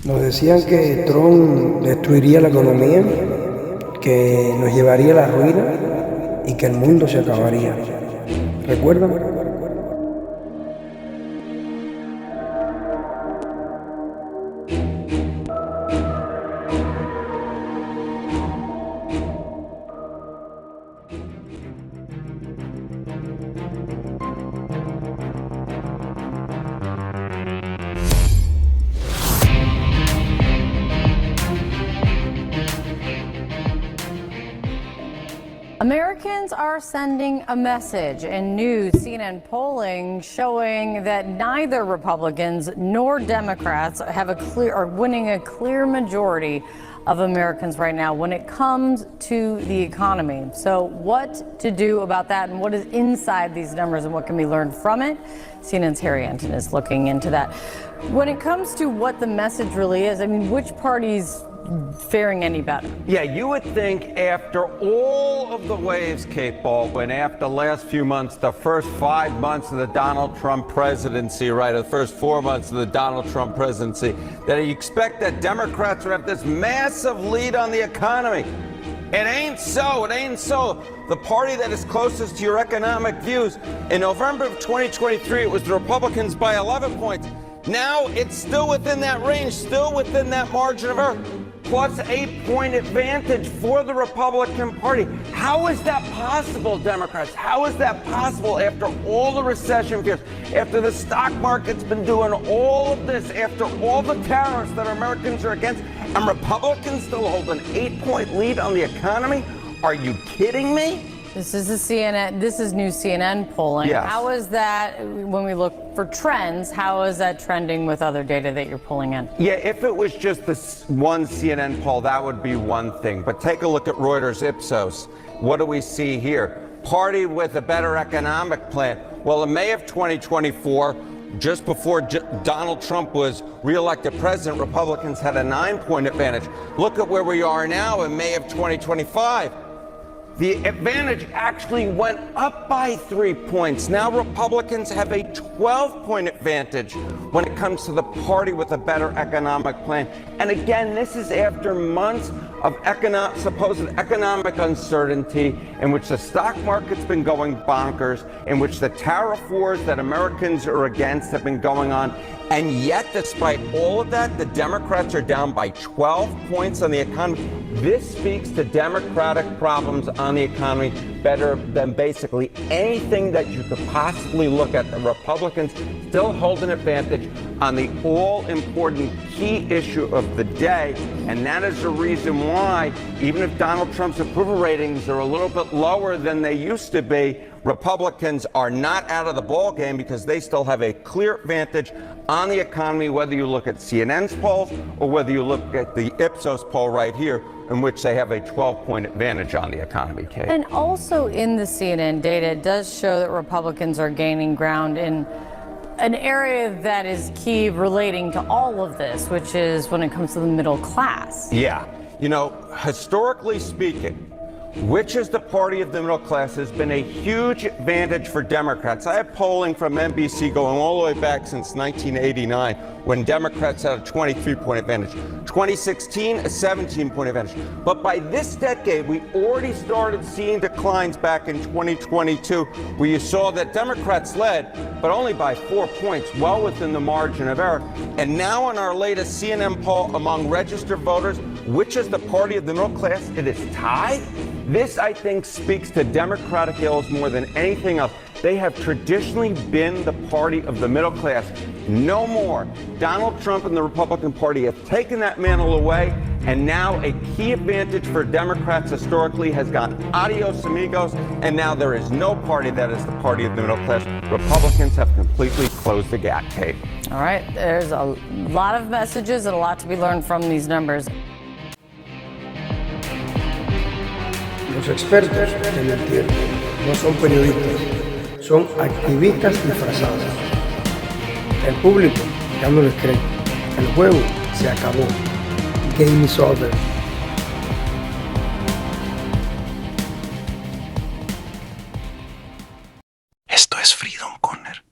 Nos decían que Trump destruiría la economía, que nos llevaría a la ruina y que el mundo se acabaría. ¿Recuerdan? Americans are sending a message in new CNN polling showing that neither Republicans nor Democrats are winning a clear majority of Americans right now when it comes to the economy. So what to do about that and what is inside these numbers and what can be learned from it? CNN's Harry Anton is looking into that. When it comes to what the message really is, I mean, which party's faring any better? Yeah, you would think after all of the waves, Kate Baldwin, after the last few months, the first 5 months of the Donald Trump presidency, right, the first 4 months of the Donald Trump presidency, that you expect that Democrats would have this massive lead on the economy. It ain't so. It ain't so. The party that is closest to your economic views, in November of 2023, it was the Republicans by 11 points. Now it's still within that range, still within that margin of error. Plus 8-point advantage for the Republican Party. How is that possible, Democrats? How is that possible after all the recession fears, after the stock market's been doing all of this, after all the tariffs that Americans are against, and Republicans still hold an 8-point lead on the economy? Are you kidding me? This is new CNN polling. Yes. How is that, when we look for trends, how is that trending with other data that you're pulling in? Yeah, if it was just this one CNN poll, that would be one thing. But take a look at Reuters Ipsos. What do we see here? Party with a better economic plan. Well, in May of 2024, just before Donald Trump was reelected president, Republicans had a 9-point advantage. Look at where we are now in May of 2025. The advantage actually went up by 3 points. Now Republicans have a 12-point advantage when it comes to the party with a better economic plan. And again, this is after months of supposed economic uncertainty in which the stock market's been going bonkers, in which the tariff wars that Americans are against have been going on. And yet, despite all of that, the Democrats are down by 12 points on the economy. This speaks to Democratic problems on the economy better than basically anything that you could possibly look at. The Republicans still hold an advantage on the all-important key issue of the day, and that is the reason why, even if Donald Trump's approval ratings are a little bit lower than they used to be, Republicans are not out of the ballgame because they still have a clear advantage on the economy, whether you look at CNN's polls or whether you look at the Ipsos poll right here, in which they have a 12-point advantage on the economy, Kate. And also in the CNN data, it does show that Republicans are gaining ground in an area that is key relating to all of this, which is when it comes to the middle class. Yeah. You know, historically speaking, which is the party of the middle class has been a huge advantage for Democrats. I have polling from NBC going all the way back since 1989 when Democrats had a 23-point advantage. 2016, a 17-point advantage. But by this decade, we already started seeing declines back in 2022 where you saw that Democrats led, but only by 4 points, well within the margin of error. And now in our latest CNN poll among registered voters, which is the party of the middle class? It is tied. This, I think, speaks to Democratic ills more than anything else. They have traditionally been the party of the middle class. No more. Donald Trump and the Republican Party have taken that mantle away, and now a key advantage for Democrats historically has gone adios amigos, and now there is no party that is the party of the middle class. Republicans have completely closed the gap, Kate. All right, there's a lot of messages and a lot to be learned from these numbers. Los expertos en el tiempo no son periodistas, son activistas disfrazados. El público ya no les cree. El juego se acabó. Game is over. Esto es Freedom Corner.